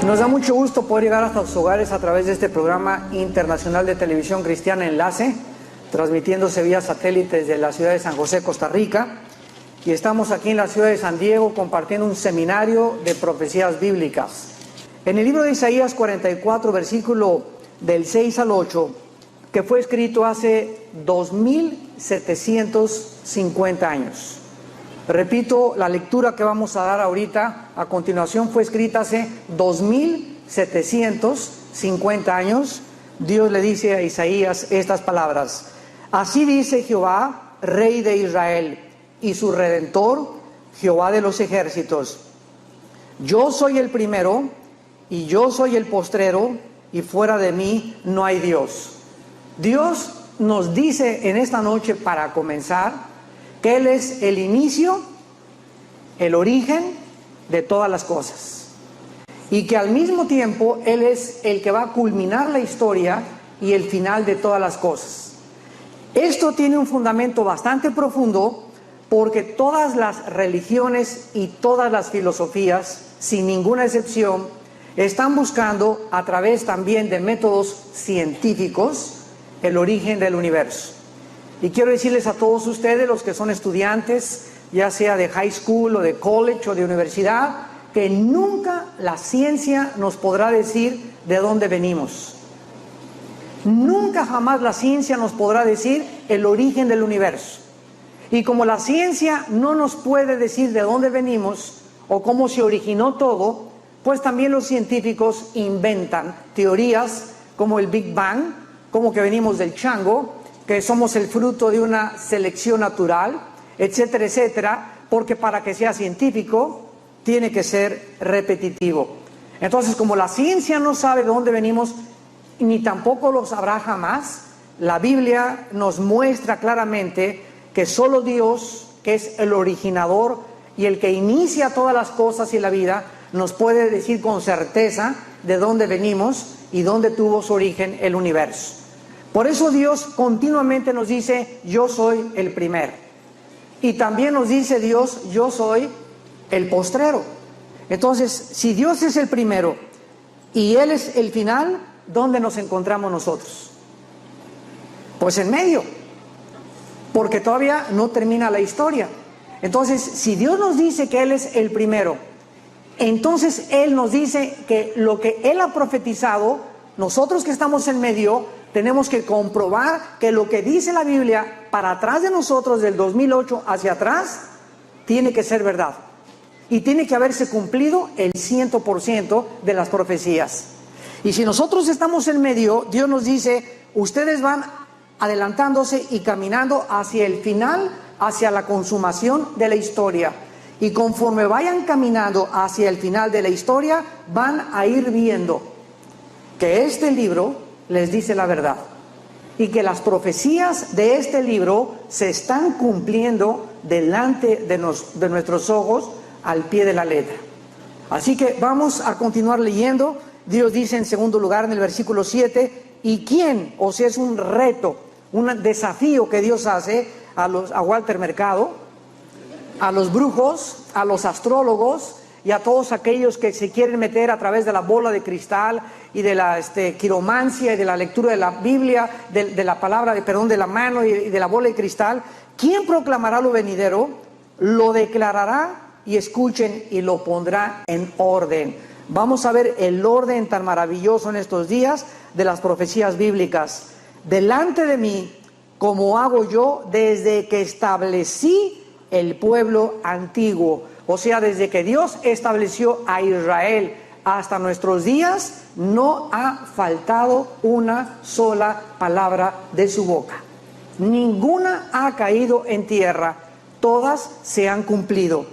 Nos da mucho gusto poder llegar hasta sus hogares a través de este programa internacional de televisión cristiana Enlace, transmitiéndose vía satélite desde la ciudad de San José, Costa Rica. Y estamos aquí en la ciudad de San Diego compartiendo un seminario de profecías bíblicas. En el libro de Isaías 44, versículo del 6 al 8, que fue escrito hace 2750 años. Repito, la lectura que vamos a dar ahorita, a continuación, fue escrita hace 2750 años. Dios le dice a Isaías estas palabras: así dice Jehová, Rey de Israel, y su Redentor, Jehová de los ejércitos: yo soy el primero, y yo soy el postrero, y fuera de mí no hay Dios. Dios nos dice en esta noche, para comenzar, que Él es el inicio, el origen de todas las cosas, y que al mismo tiempo Él es el que va a culminar la historia y el final de todas las cosas. Esto tiene un fundamento bastante profundo, porque todas las religiones y todas las filosofías, sin ninguna excepción, están buscando, a través también de métodos científicos, el origen del universo. Y quiero decirles a todos ustedes, los que son estudiantes, ya sea de high school o de college o de universidad, que nunca la ciencia nos podrá decir de dónde venimos. Nunca jamás la ciencia nos podrá decir el origen del universo. Y como la ciencia no nos puede decir de dónde venimos o cómo se originó todo, pues también los científicos inventan teorías como el Big Bang, como que venimos del chango, que somos el fruto de una selección natural, etcétera, etcétera, porque para que sea científico tiene que ser repetitivo. Entonces, como la ciencia no sabe de dónde venimos, ni tampoco lo sabrá jamás, la Biblia nos muestra claramente que solo Dios, que es el originador y el que inicia todas las cosas y la vida, nos puede decir con certeza de dónde venimos y dónde tuvo su origen el universo. Por eso Dios continuamente nos dice: yo soy el primero. Y también nos dice Dios: yo soy el postrero. Entonces, si Dios es el primero y Él es el final, ¿dónde nos encontramos nosotros? Pues en medio, porque todavía no termina la historia. Entonces, si Dios nos dice que Él es el primero, entonces Él nos dice que lo que Él ha profetizado, nosotros que estamos en medio, tenemos que comprobar que lo que dice la Biblia para atrás de nosotros, del 2008 hacia atrás, tiene que ser verdad. Y tiene que haberse cumplido el 100% de las profecías. Y si nosotros estamos en medio, Dios nos dice: ustedes van adelantándose y caminando hacia el final, hacia la consumación de la historia. Y conforme vayan caminando hacia el final de la historia, van a ir viendo que este libro les dice la verdad, y que las profecías de este libro se están cumpliendo delante de nuestros ojos, al pie de la letra. Así que vamos a continuar leyendo. Dios dice en segundo lugar en el versículo 7, ¿y quién? O sea, es un reto, un desafío que Dios hace a Walter Mercado, a los brujos, a los astrólogos y a todos aquellos que se quieren meter a través de la bola de cristal y de la quiromancia y de la lectura de la Biblia, de la palabra, de la mano y de la bola de cristal. ¿Quién proclamará lo venidero? Lo declarará, y escuchen, y lo pondrá en orden. Vamos a ver el orden tan maravilloso en estos días de las profecías bíblicas. Delante de mí, como hago yo desde que establecí el pueblo antiguo. O sea, desde que Dios estableció a Israel hasta nuestros días, no ha faltado una sola palabra de su boca. Ninguna ha caído en tierra, todas se han cumplido.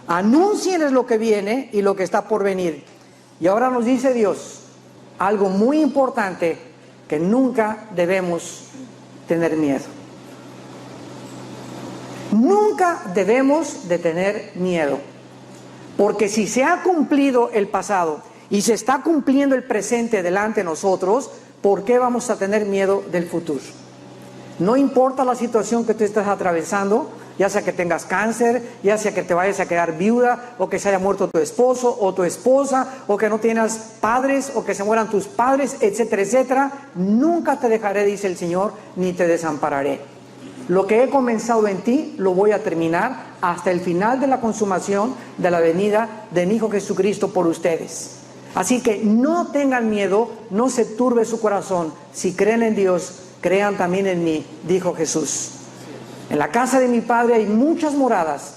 Anúncienles lo que viene y lo que está por venir. Y ahora nos dice Dios algo muy importante, que nunca debemos tener miedo. Nunca debemos de tener miedo, porque si se ha cumplido el pasado y se está cumpliendo el presente delante de nosotros, ¿por qué vamos a tener miedo del futuro? No importa la situación que tú estás atravesando, ya sea que tengas cáncer, ya sea que te vayas a quedar viuda, o que se haya muerto tu esposo o tu esposa, o que no tienes padres, o que se mueran tus padres, etcétera, etcétera. Nunca te dejaré, dice el Señor, ni te desampararé. Lo que he comenzado en ti, lo voy a terminar hasta el final de la consumación de la venida de mi Hijo Jesucristo por ustedes. Así que no tengan miedo, no se turbe su corazón. Si creen en Dios, crean también en mí, dijo Jesús. En la casa de mi Padre hay muchas moradas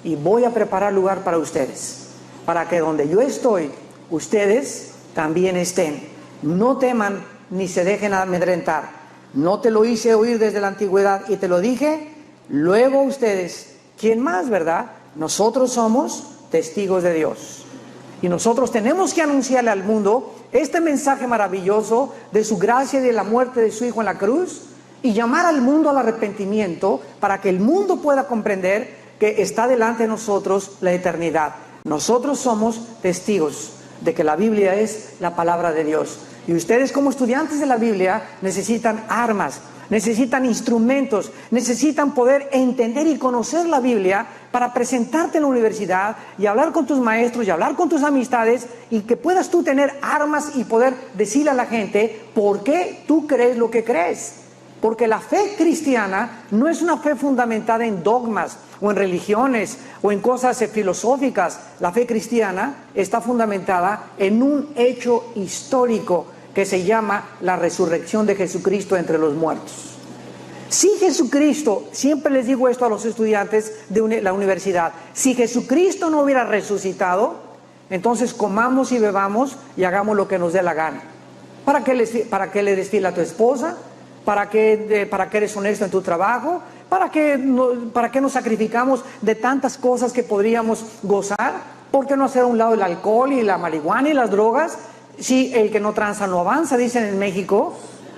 y voy a preparar lugar para ustedes, para que donde yo estoy, ustedes también estén. No teman ni se dejen amedrentar. No te lo hice oír desde la antigüedad y te lo dije luego a ustedes. ¿Quién más, verdad? Nosotros somos testigos de Dios. Y nosotros tenemos que anunciarle al mundo este mensaje maravilloso de su gracia y de la muerte de su Hijo en la cruz, y llamar al mundo al arrepentimiento para que el mundo pueda comprender que está delante de nosotros la eternidad. Nosotros somos testigos de que la Biblia es la palabra de Dios. Y ustedes, como estudiantes de la Biblia, necesitan armas, necesitan instrumentos, necesitan poder entender y conocer la Biblia para presentarte en la universidad y hablar con tus maestros y hablar con tus amistades, y que puedas tú tener armas y poder decirle a la gente por qué tú crees lo que crees. Porque la fe cristiana no es una fe fundamentada en dogmas o en religiones o en cosas filosóficas. La fe cristiana está fundamentada en un hecho histórico que se llama la resurrección de Jesucristo entre los muertos. Si Jesucristo, siempre les digo esto a los estudiantes de la universidad, si Jesucristo no hubiera resucitado, entonces comamos y bebamos y hagamos lo que nos dé la gana. ¿Para qué le desfila a tu esposa? ¿Para qué eres honesto en tu trabajo? ¿Para qué nos sacrificamos de tantas cosas que podríamos gozar? ¿Por qué no hacer a un lado el alcohol y la marihuana y las drogas? Si el que no tranza no avanza, dicen en México.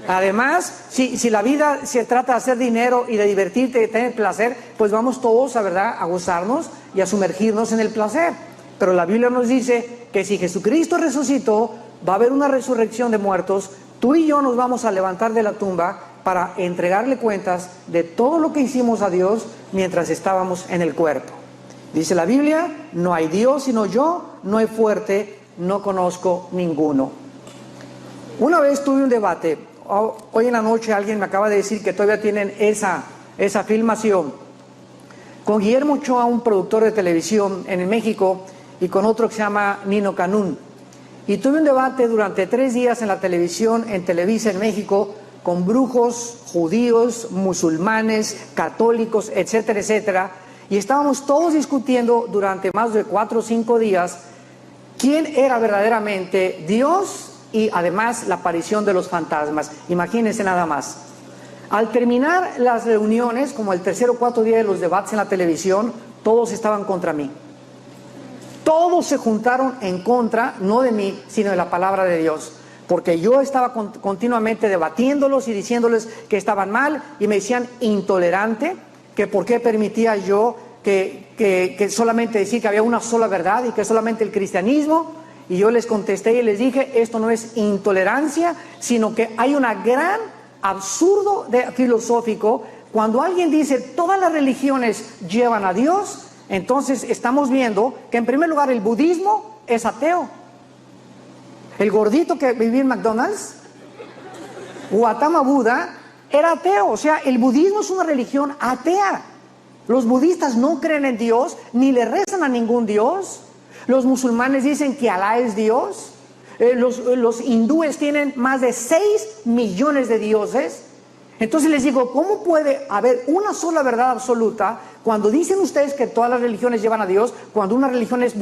Además, si la vida se trata de hacer dinero y de divertirte y de tener placer, pues vamos todos a gozarnos y a sumergirnos en el placer. Pero la Biblia nos dice que si Jesucristo resucitó, va a haber una resurrección de muertos. Tú y yo nos vamos a levantar de la tumba para entregarle cuentas de todo lo que hicimos a Dios mientras estábamos en el cuerpo. Dice la Biblia, no hay Dios sino yo, no hay fuerte, no conozco ninguno. Una vez tuve un debate, hoy en la noche alguien me acaba de decir que todavía tienen esa filmación, con Guillermo Ochoa, un productor de televisión en México, y con otro que se llama Nino Canún. Y tuve un debate durante 3 días en la televisión, en Televisa en México, con brujos, judíos, musulmanes, católicos, etcétera, etcétera. Y estábamos todos discutiendo durante más de 4 o 5 días quién era verdaderamente Dios y además la aparición de los fantasmas. Imagínense nada más. Al terminar las reuniones, como el 3er o 4 día de los debates en la televisión, todos estaban contra mí. Todos se juntaron en contra, no de mí, sino de la palabra de Dios. Porque yo estaba continuamente debatiéndolos y diciéndoles que estaban mal, y me decían intolerante, que por qué permitía yo que solamente decir que había una sola verdad y que solamente el cristianismo. Y yo les contesté y les dije, esto no es intolerancia, sino que hay un gran absurdo filosófico. Cuando alguien dice todas las religiones llevan a Dios, entonces estamos viendo que en primer lugar el budismo es ateo. El gordito que vivía en McDonald's, Gautama Buda, era ateo. O sea, el budismo es una religión atea. Los budistas no creen en Dios, ni le rezan a ningún Dios. Los musulmanes dicen que Alá es Dios. Los hindúes tienen más de 6 millones de dioses. Entonces les digo, ¿cómo puede haber una sola verdad absoluta cuando dicen ustedes que todas las religiones llevan a Dios, cuando una religión es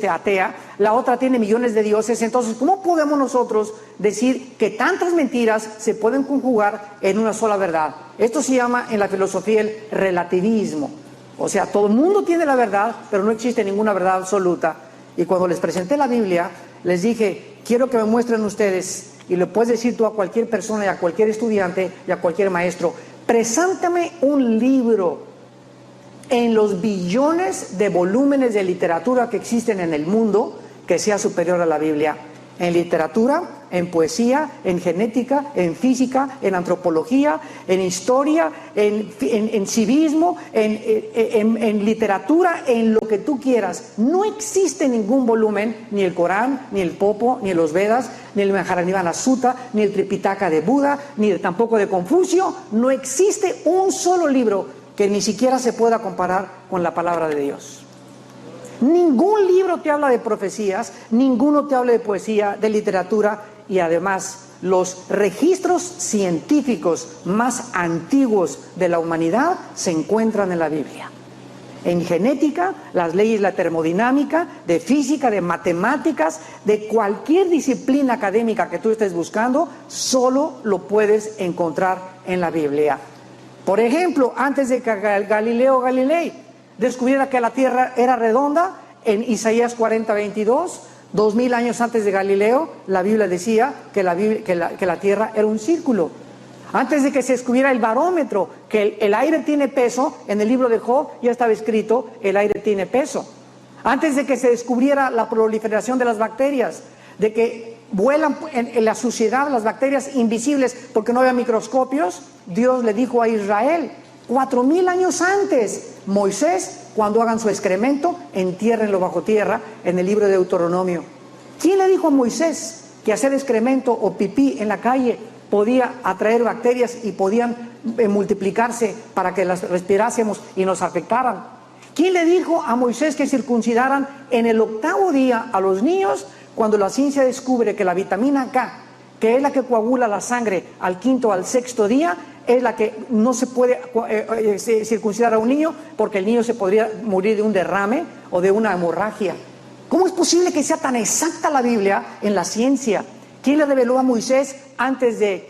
atea, la otra tiene millones de dioses? Entonces, ¿cómo podemos nosotros decir que tantas mentiras se pueden conjugar en una sola verdad? Esto se llama en la filosofía el relativismo. O sea, todo el mundo tiene la verdad, pero no existe ninguna verdad absoluta. Y cuando les presenté la Biblia, les dije, quiero que me muestren ustedes, y le puedes decir tú a cualquier persona y a cualquier estudiante y a cualquier maestro, preséntame un libro en los billones de volúmenes de literatura que existen en el mundo que sea superior a la Biblia. En literatura en poesía, en genética, en física, en antropología, en historia, en civismo, en literatura, en lo que tú quieras. No existe ningún volumen, ni el Corán, ni el Popo, ni los Vedas, ni el Mahajanivana Sutta, ni el Tripitaka de Buda, ni tampoco de Confucio. No existe un solo libro que ni siquiera se pueda comparar con la palabra de Dios. Ningún libro te habla de profecías, ninguno te habla de poesía, de literatura, y además los registros científicos más antiguos de la humanidad se encuentran en la Biblia. En genética, las leyes de la termodinámica, de física, de matemáticas, de cualquier disciplina académica que tú estés buscando, solo lo puedes encontrar en la Biblia. Por ejemplo, antes de que Galileo Galilei descubriera que la Tierra era redonda, en Isaías 40:22, 2000 años antes de Galileo, la Biblia decía que la Tierra era un círculo. Antes de que se descubriera el barómetro, que el aire tiene peso, en el libro de Job ya estaba escrito, el aire tiene peso. Antes de que se descubriera la proliferación de las bacterias, de que vuelan en la suciedad las bacterias invisibles porque no había microscopios, Dios le dijo a Israel, 4000 años antes, Moisés, cuando hagan su excremento, entiérrenlo bajo tierra, en el libro de Deuteronomio. ¿Quién le dijo a Moisés que hacer excremento o pipí en la calle podía atraer bacterias y podían multiplicarse para que las respirásemos y nos afectaran? ¿Quién le dijo a Moisés que circuncidaran en el 8º día a los niños cuando la ciencia descubre que la vitamina K, que es la que coagula la sangre al 5º o al 6º día, es la que no se puede circuncidar a un niño porque el niño se podría morir de un derrame o de una hemorragia? ¿Cómo es posible que sea tan exacta la Biblia en la ciencia? ¿Quién le reveló a Moisés antes de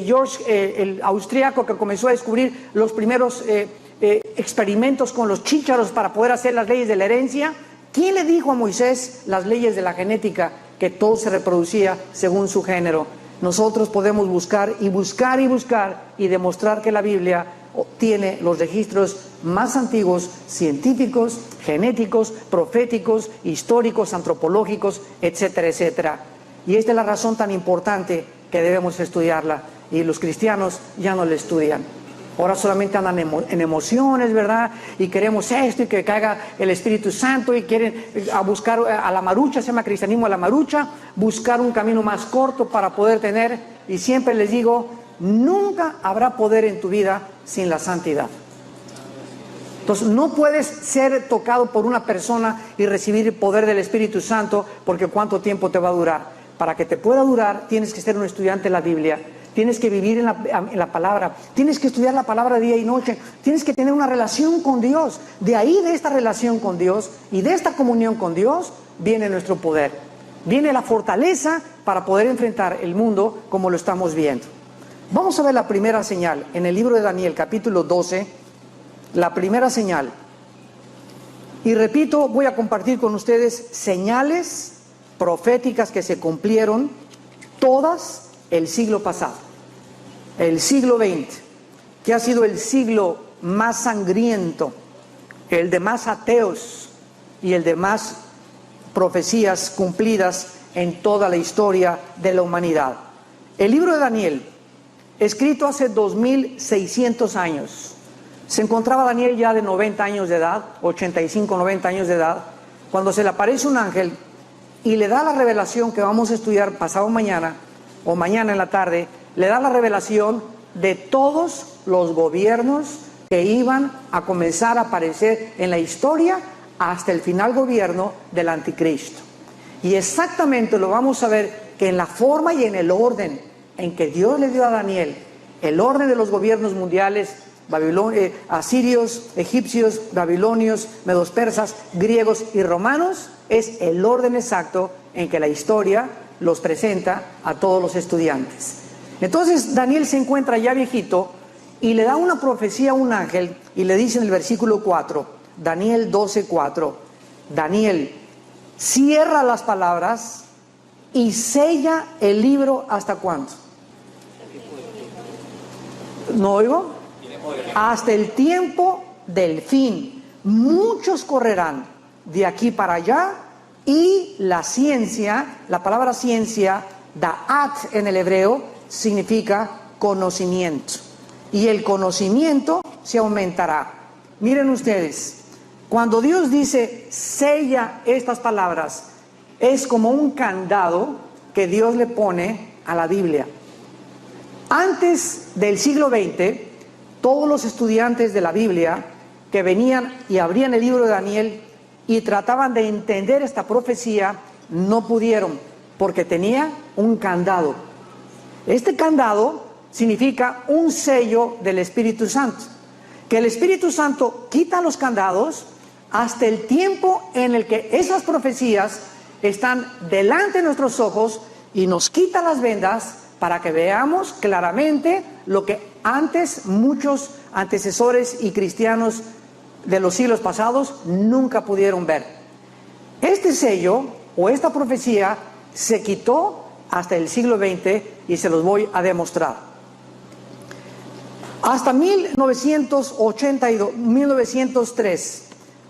George, el austriaco, que comenzó a descubrir los primeros experimentos con los chícharos para poder hacer las leyes de la herencia? ¿Quién le dijo a Moisés las leyes de la genética, que todo se reproducía según su género? Nosotros podemos buscar y buscar y buscar y demostrar que la Biblia tiene los registros más antiguos, científicos, genéticos, proféticos, históricos, antropológicos, etcétera, etcétera. Y esta es la razón tan importante que debemos estudiarla, y los cristianos ya no la estudian. Ahora solamente andan en emociones, ¿verdad? Y queremos esto y que caiga el Espíritu Santo, y quieren a buscar a la marucha, se llama cristianismo a la marucha, buscar un camino más corto para poder tener. Y siempre les digo, nunca habrá poder en tu vida sin la santidad. Entonces no puedes ser tocado por una persona y recibir el poder del Espíritu Santo, porque ¿cuánto tiempo te va a durar? Para que te pueda durar, tienes que ser un estudiante de la Biblia. Tienes que vivir en la palabra, tienes que estudiar la palabra día y noche, tienes que tener una relación con Dios. De ahí, de esta relación con Dios y de esta comunión con Dios, viene nuestro poder. Viene la fortaleza para poder enfrentar el mundo como lo estamos viendo. Vamos a ver la primera señal en el libro de Daniel, capítulo 12, la primera señal. Y repito, voy a compartir con ustedes señales proféticas que se cumplieron todas el siglo pasado. El siglo XX, que ha sido el siglo más sangriento, el de más ateos y el de más profecías cumplidas en toda la historia de la humanidad. El libro de Daniel, escrito hace 2600 años, se encontraba Daniel ya de 90 años de edad, 85, 90 años de edad, cuando se le aparece un ángel y le da la revelación que vamos a estudiar pasado mañana o mañana en la tarde. Le da la revelación de todos los gobiernos que iban a comenzar a aparecer en la historia hasta el final gobierno del anticristo. Y exactamente lo vamos a ver, que en la forma y en el orden en que Dios le dio a Daniel, el orden de los gobiernos mundiales, asirios, egipcios, babilonios, medos persas, griegos y romanos, es el orden exacto en que la historia los presenta a todos los estudiantes. Entonces Daniel se encuentra ya viejito y le da una profecía a un ángel y le dice en el versículo 4, Daniel 12:4, Daniel, cierra las palabras y sella el libro. ¿Hasta cuándo? ¿No oigo? Hasta el tiempo del fin. Muchos correrán de aquí para allá Y la ciencia, la palabra ciencia, da'at en el hebreo, significa conocimiento. Y el conocimiento se aumentará. Miren ustedes, cuando Dios dice sella estas palabras, es como un candado que Dios le pone a la Biblia. Antes del siglo XX, todos los estudiantes de la Biblia que venían y abrían el libro de Daniel y trataban de entender esta profecía, no pudieron, porque tenía un candado. Este candado significa un sello del Espíritu Santo, que el Espíritu Santo quita los candados hasta el tiempo en el que esas profecías están delante de nuestros ojos y nos quita las vendas para que veamos claramente lo que antes muchos antecesores y cristianos de los siglos pasados nunca pudieron ver. Este sello o esta profecía se quitó hasta el siglo XX y se los voy a demostrar. Hasta 1903,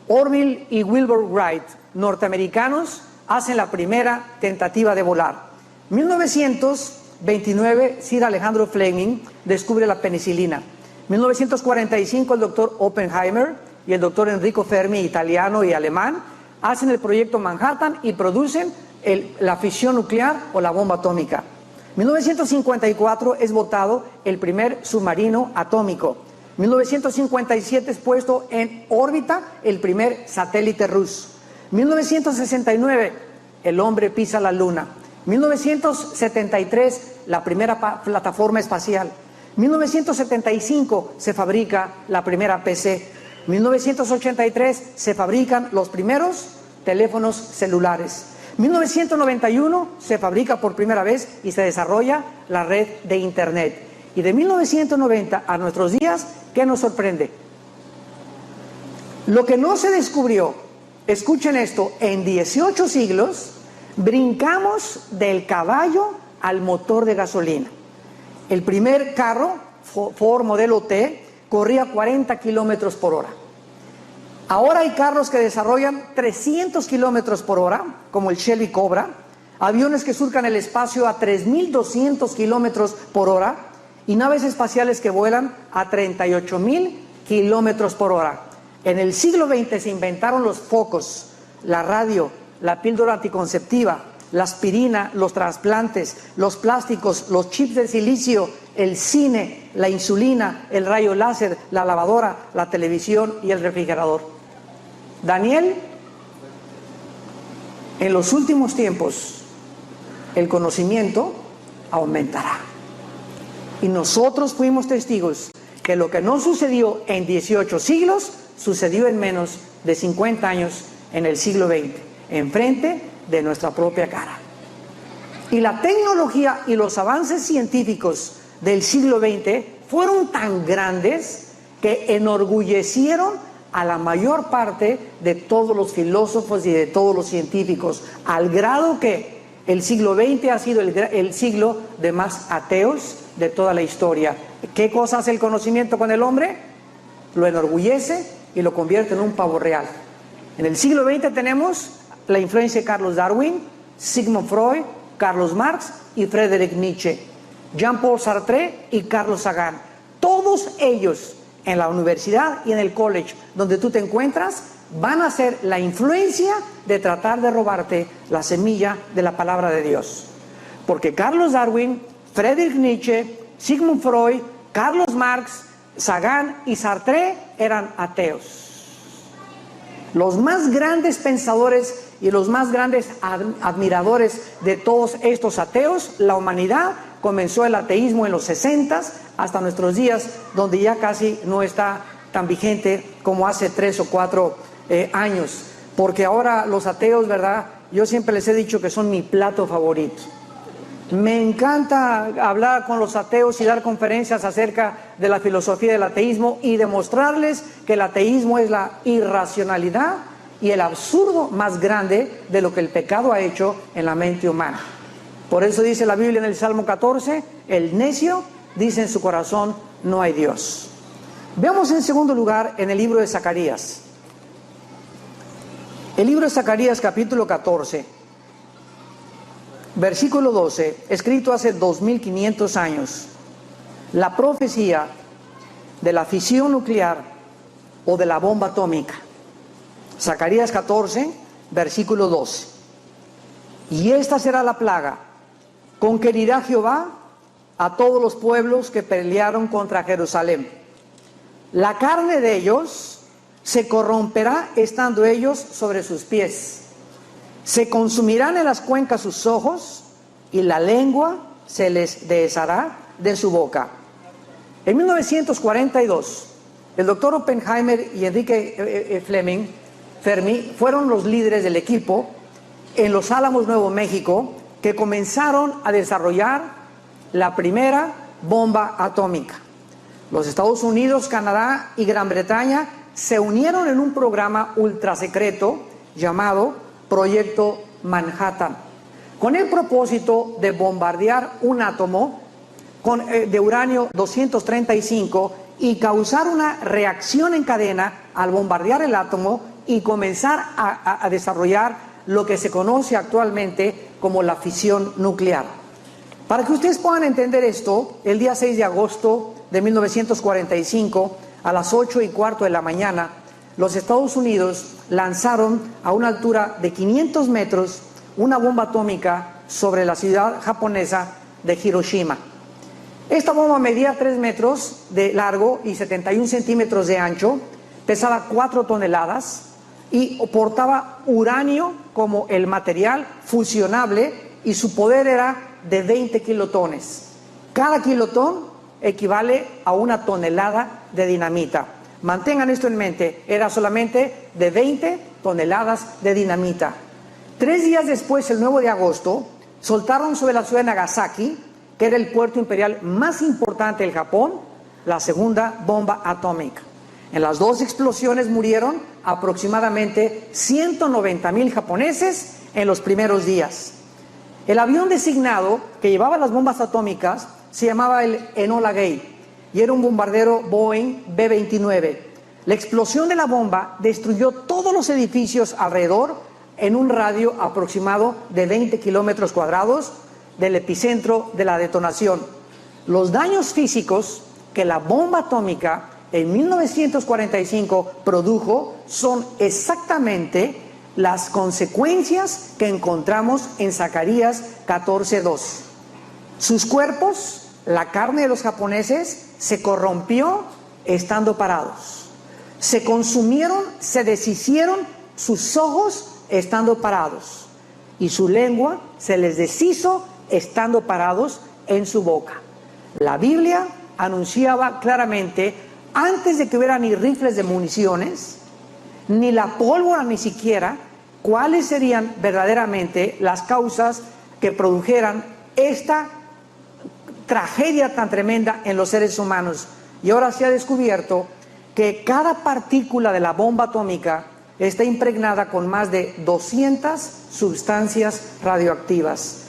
Orville y Wilbur Wright, norteamericanos, hacen la primera tentativa de volar. 1929, Sir Alejandro Fleming descubre la penicilina. 1945, el doctor Oppenheimer y el doctor Enrico Fermi, italiano y alemán, hacen el proyecto Manhattan y producen la fisión nuclear o la bomba atómica. 1954 es votado el primer submarino atómico. 1957 es puesto en órbita el primer satélite ruso. 1969 el hombre pisa la luna. 1973 la primera plataforma espacial. 1975 se fabrica la primera PC. 1983 se fabrican los primeros teléfonos celulares. 1991 se fabrica por primera vez y se desarrolla la red de Internet. Y de 1990 a nuestros días, ¿qué nos sorprende? Lo que no se descubrió, escuchen esto, en 18 siglos, brincamos del caballo al motor de gasolina. El primer carro, Ford modelo T, corría 40 kilómetros por hora. Ahora hay carros que desarrollan 300 kilómetros por hora, como el Shelby Cobra, aviones que surcan el espacio a 3.200 kilómetros por hora y naves espaciales que vuelan a 38.000 kilómetros por hora. En el siglo XX se inventaron los focos, la radio, la píldora anticonceptiva, la aspirina, los trasplantes, los plásticos, los chips de silicio, el cine, la insulina, el rayo láser, la lavadora, la televisión y el refrigerador. Daniel, en los últimos tiempos, el conocimiento aumentará. Y nosotros fuimos testigos que lo que no sucedió en 18 siglos, sucedió en menos de 50 años en el siglo XX, enfrente de nuestra propia cara. Y la tecnología y los avances científicos del siglo XX fueron tan grandes que enorgullecieron a la mayor parte de todos los filósofos y de todos los científicos, al grado que el siglo XX ha sido el siglo de más ateos de toda la historia. ¿Qué cosa hace el conocimiento con el hombre? Lo enorgullece y lo convierte en un pavo real. En el siglo XX tenemos la influencia de Carlos Darwin, Sigmund Freud, Carlos Marx y Friedrich Nietzsche, Jean-Paul Sartre y Carlos Sagan. Todos ellos en la universidad y en el college donde tú te encuentras van a ser la influencia de tratar de robarte la semilla de la palabra de Dios. Porque Carlos Darwin, Friedrich Nietzsche, Sigmund Freud, Carlos Marx, Sagan y Sartre eran ateos. Los más grandes pensadores y los más grandes admiradores de todos estos ateos, la humanidad comenzó el ateísmo en los 60s hasta nuestros días, donde ya casi no está tan vigente como hace 3 o 4 años. Porque ahora los ateos, ¿verdad? Yo siempre les he dicho que son mi plato favorito. Me encanta hablar con los ateos y dar conferencias acerca de la filosofía del ateísmo y demostrarles que el ateísmo es la irracionalidad y el absurdo más grande de lo que el pecado ha hecho en la mente humana. Por eso dice la Biblia en el Salmo 14, el necio dice en su corazón, no hay Dios. Veamos en segundo lugar en el libro de Zacarías. El libro de Zacarías capítulo 14, versículo 12, escrito hace 2500 años, la profecía de la fisión nuclear o de la bomba atómica. Zacarías 14, versículo 12. Y esta será la plaga con que herirá Jehová a todos los pueblos que pelearon contra Jerusalén. La carne de ellos se corromperá estando ellos sobre sus pies. Se consumirán en las cuencas sus ojos y la lengua se les deshará de su boca. En 1942, el doctor Oppenheimer y Enrique Fermi fueron los líderes del equipo en Los Álamos, Nuevo México, que comenzaron a desarrollar la primera bomba atómica. Los Estados Unidos, Canadá y Gran Bretaña se unieron en un programa ultrasecreto llamado Proyecto Manhattan, con el propósito de bombardear un átomo de uranio 235 y causar una reacción en cadena al bombardear el átomo y comenzar a desarrollar lo que se conoce actualmente como la fisión nuclear. Para que ustedes puedan entender esto, el día 6 de agosto de 1945, a las 8:15 de la mañana, los Estados Unidos lanzaron a una altura de 500 metros una bomba atómica sobre la ciudad japonesa de Hiroshima. Esta bomba medía 3 metros de largo y 71 centímetros de ancho, pesaba 4 toneladas y portaba uranio como el material fusionable y su poder era de 20 kilotones. Cada kilotón equivale a 1 tonelada de dinamita. Mantengan esto en mente, era solamente de 20 toneladas de dinamita. 3 días después, el 9 de agosto, soltaron sobre la ciudad de Nagasaki, que era el puerto imperial más importante del Japón, la segunda bomba atómica. En las 2 explosiones murieron aproximadamente 190,000 japoneses en los primeros días. El avión designado que llevaba las bombas atómicas se llamaba el Enola Gay y era un bombardero Boeing B-29. La explosión de la bomba destruyó todos los edificios alrededor en un radio aproximado de 20 kilómetros cuadrados del epicentro de la detonación. Los daños físicos que la bomba atómica en 1945 produjo son exactamente las consecuencias que encontramos en Zacarías 14:2. Sus cuerpos, la carne de los japoneses, se corrompió estando parados. Se consumieron, se deshicieron sus ojos estando parados. Y su lengua se les deshizo estando parados en su boca. La Biblia anunciaba claramente, antes de que hubiera ni rifles de municiones, ni la pólvora ni siquiera, cuáles serían verdaderamente las causas que produjeran esta tragedia tan tremenda en los seres humanos. Y ahora se ha descubierto que cada partícula de la bomba atómica está impregnada con más de 200 sustancias radioactivas.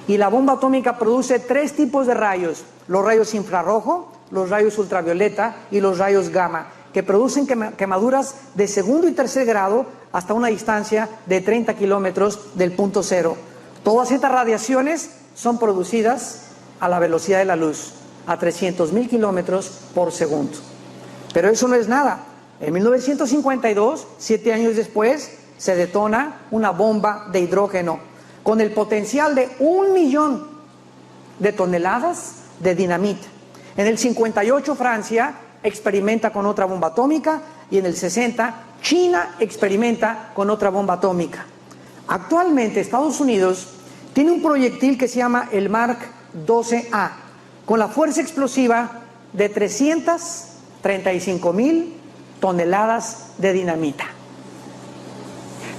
Y la bomba atómica produce 3 tipos de rayos: los rayos infrarrojo, los rayos ultravioleta y los rayos gamma, que producen quemaduras de segundo y tercer grado hasta una distancia de 30 kilómetros del punto cero. Todas estas radiaciones son producidas a la velocidad de la luz, a 300,000 kilómetros por segundo. Pero eso no es nada. En 1952, 7 años después, se detona una bomba de hidrógeno con el potencial de 1,000,000 de toneladas de dinamita. En el 58, Francia experimenta con otra bomba atómica y en el 60, China experimenta con otra bomba atómica. Actualmente, Estados Unidos tiene un proyectil que se llama el Mark 12A, con la fuerza explosiva de 335,000 toneladas de dinamita.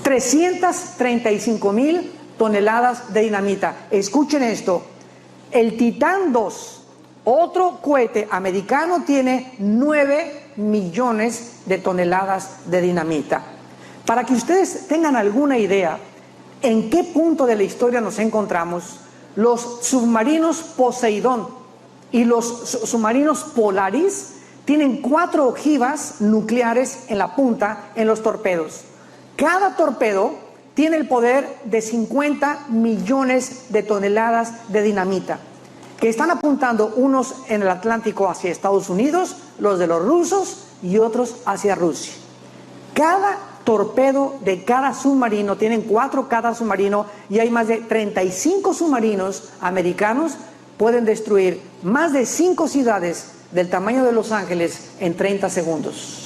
335,000 toneladas de dinamita. Escuchen esto: el Titán 2, otro cohete americano, tiene 9 millones de toneladas de dinamita. Para que ustedes tengan alguna idea en qué punto de la historia nos encontramos, los submarinos Poseidón y los submarinos Polaris tienen 4 ojivas nucleares en la punta, en los torpedos. Cada torpedo tiene el poder de 50 millones de toneladas de dinamita, que están apuntando unos en el Atlántico hacia Estados Unidos, los de los rusos, y otros hacia Rusia. Cada torpedo de cada submarino, tienen 4 cada submarino, y hay más de 35 submarinos americanos, pueden destruir más de 5 ciudades del tamaño de Los Ángeles en 30 segundos.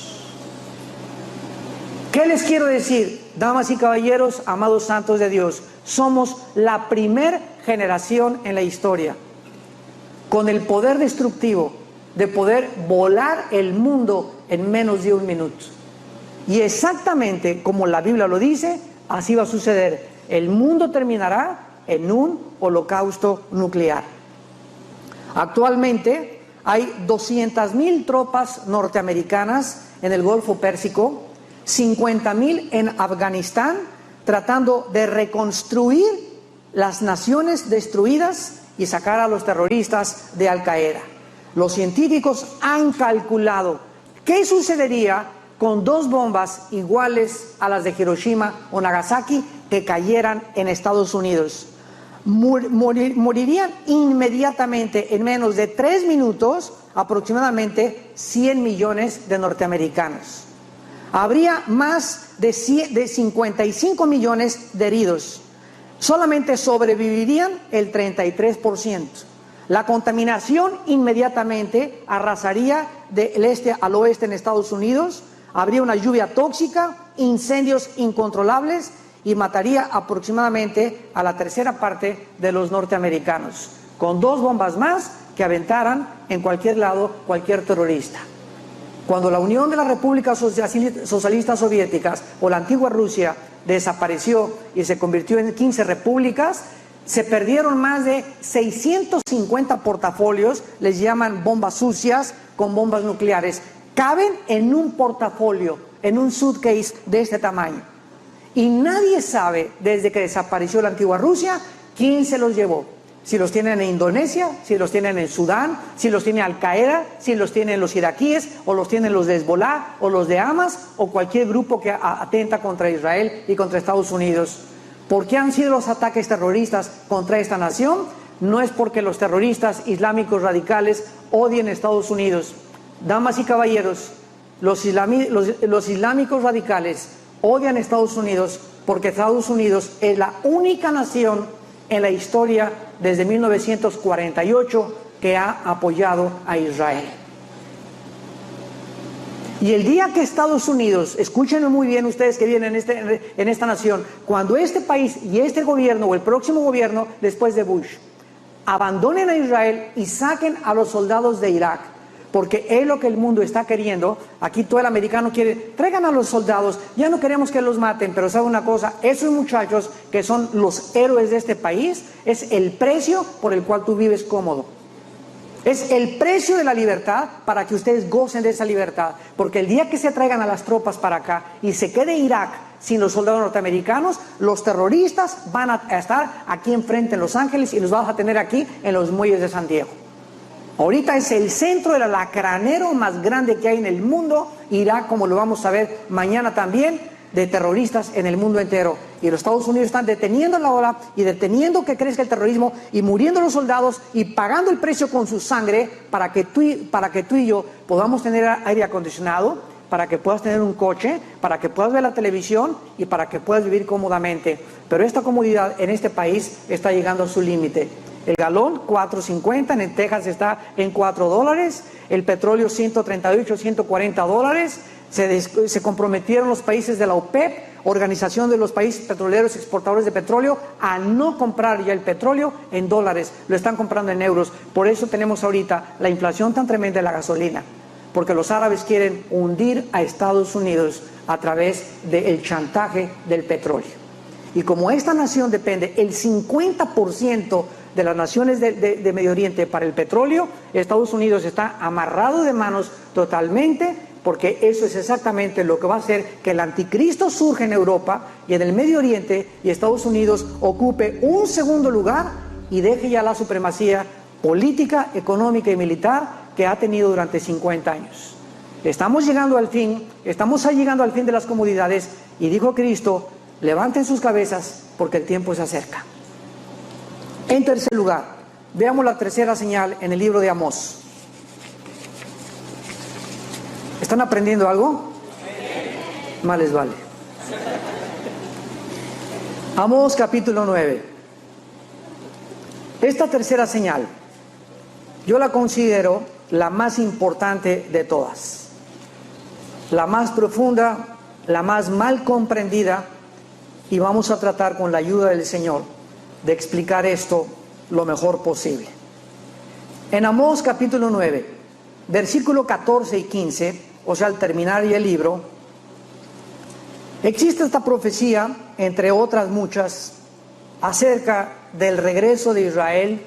¿Qué les quiero decir, damas y caballeros, amados santos de Dios? Somos la primer generación en la historia con el poder destructivo de poder volar el mundo en menos de un minuto. Y exactamente como la Biblia lo dice, así va a suceder. El mundo terminará en un holocausto nuclear. Actualmente hay 200,000 tropas norteamericanas en el Golfo Pérsico, 50,000 en Afganistán, tratando de reconstruir las naciones destruidas y sacar a los terroristas de Al Qaeda. Los científicos han calculado qué sucedería con 2 bombas iguales a las de Hiroshima o Nagasaki que cayeran en Estados Unidos. Morirían inmediatamente, en menos de 3 minutos, aproximadamente 100 millones de norteamericanos. Habría más de 55 millones de heridos. Solamente sobrevivirían el 33%. La contaminación inmediatamente arrasaría del este al oeste en Estados Unidos. Habría una lluvia tóxica, incendios incontrolables y mataría aproximadamente a la tercera parte de los norteamericanos, con 2 bombas más que aventaran en cualquier lado cualquier terrorista. Cuando la Unión de las Repúblicas Socialistas Soviéticas o la antigua Rusia desapareció y se convirtió en 15 repúblicas, se perdieron más de 650 portafolios, les llaman bombas sucias, con bombas nucleares. Caben en un portafolio, en un suitcase de este tamaño. Y nadie sabe, desde que desapareció la antigua Rusia, quién se los llevó. Si los tienen en Indonesia, si los tienen en Sudán, si los tiene Al Qaeda, si los tienen los iraquíes, o los tienen los de Hezbollah, o los de Hamas, o cualquier grupo que atenta contra Israel y contra Estados Unidos. ¿Por qué han sido los ataques terroristas contra esta nación? No es porque los terroristas islámicos radicales odien a Estados Unidos. Damas y caballeros, los islámicos radicales odian a Estados Unidos porque Estados Unidos es la única nación en la historia desde 1948 que ha apoyado a Israel. Y el día que Estados Unidos, escúchenme muy bien ustedes que viven en esta nación, cuando este país y este gobierno o el próximo gobierno después de Bush abandonen a Israel y saquen a los soldados de Irak, porque es lo que el mundo está queriendo. Aquí todo el americano quiere, traigan a los soldados, ya no queremos que los maten, pero saben una cosa, esos muchachos que son los héroes de este país, es el precio por el cual tú vives cómodo. Es el precio de la libertad para que ustedes gocen de esa libertad, porque el día que se traigan a las tropas para acá y se quede Irak sin los soldados norteamericanos, los terroristas van a estar aquí enfrente en Los Ángeles y los vamos a tener aquí en los muelles de San Diego. Ahorita es el centro del alacranero más grande que hay en el mundo. Irak, como lo vamos a ver mañana también, de terroristas en el mundo entero. Y los Estados Unidos están deteniendo la ola y deteniendo que crezca el terrorismo y muriendo los soldados y pagando el precio con su sangre para que tú y yo podamos tener aire acondicionado, para que puedas tener un coche, para que puedas ver la televisión y para que puedas vivir cómodamente. Pero esta comodidad en este país está llegando a su límite. El galón, $4.50, en Texas está en $4, el petróleo $138, $140. Se comprometieron los países de la OPEP, Organización de los Países Petroleros Exportadores de Petróleo, a no comprar ya el petróleo en dólares, lo están comprando en euros. Por eso tenemos ahorita la inflación tan tremenda de la gasolina, porque los árabes quieren hundir a Estados Unidos a través del chantaje del petróleo. Y como esta nación depende el 50% de las naciones de Medio Oriente para el petróleo, Estados Unidos está amarrado de manos totalmente, porque eso es exactamente lo que va a hacer que el anticristo surja en Europa y en el Medio Oriente, y Estados Unidos ocupe un segundo lugar y deje ya la supremacía política, económica y militar que ha tenido durante 50 años. Estamos llegando al fin de las comodidades, Y dijo Cristo, levanten sus cabezas porque el tiempo se acerca. En tercer lugar, veamos la tercera señal en el libro de Amós. ¿Están aprendiendo algo? Más les vale. Amós capítulo 9. Esta tercera señal, yo la considero la más importante de todas, la más profunda, la más mal comprendida, y vamos a tratar con la ayuda del Señor de explicar esto lo mejor posible. En Amós capítulo 9, versículo 14 y 15, o sea, al terminar el libro, existe esta profecía, entre otras muchas, acerca del regreso de Israel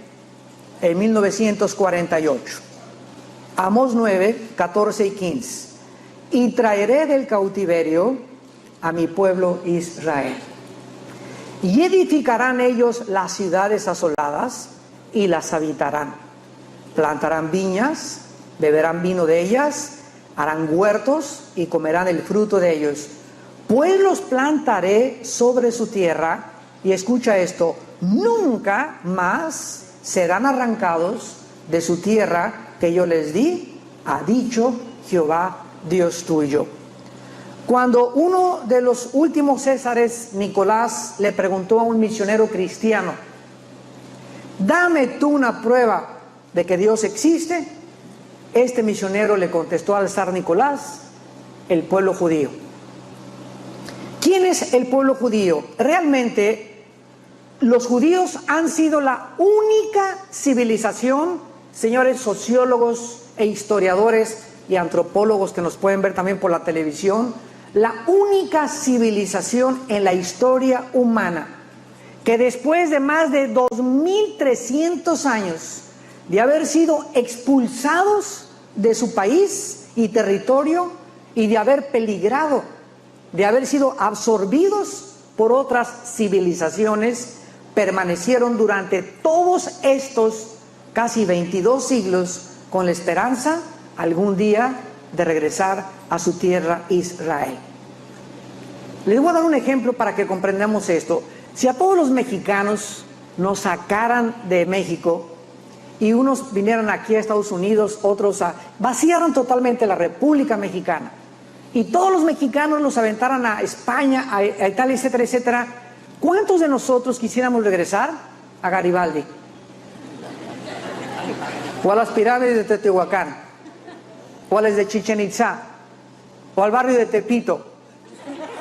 en 1948. Amós 9, 14 y 15. Y traeré del cautiverio a mi pueblo Israel. Y edificarán ellos las ciudades asoladas y las habitarán. Plantarán viñas, beberán vino de ellas, harán huertos y comerán el fruto de ellos. Pues los plantaré sobre su tierra, y escucha esto, nunca más serán arrancados de su tierra que yo les di, ha dicho Jehová Dios tuyo. Cuando uno de los últimos Césares, Nicolás, le preguntó a un misionero cristiano, dame tú una prueba de que Dios existe, este misionero le contestó al zar Nicolás, el pueblo judío. ¿Quién es el pueblo judío? Realmente los judíos han sido la única civilización, señores sociólogos e historiadores y antropólogos que nos pueden ver también por la televisión, la única civilización en la historia humana que después de más de 2300 años de haber sido expulsados de su país y territorio y de haber peligrado, de haber sido absorbidos por otras civilizaciones, permanecieron durante todos estos casi 22 siglos con la esperanza algún día de regresar a su tierra Israel. Les voy a dar un ejemplo para que comprendamos esto. Si a todos los mexicanos nos sacaran de México y unos vinieran aquí a Estados Unidos, otros vaciaran totalmente la República Mexicana y todos los mexicanos los aventaran a España, a Italia, etcétera, etcétera, ¿cuántos de nosotros quisiéramos regresar a Garibaldi? O a las pirámides de Teotihuacán, o a las de Chichén Itzá, o al barrio de Tepito.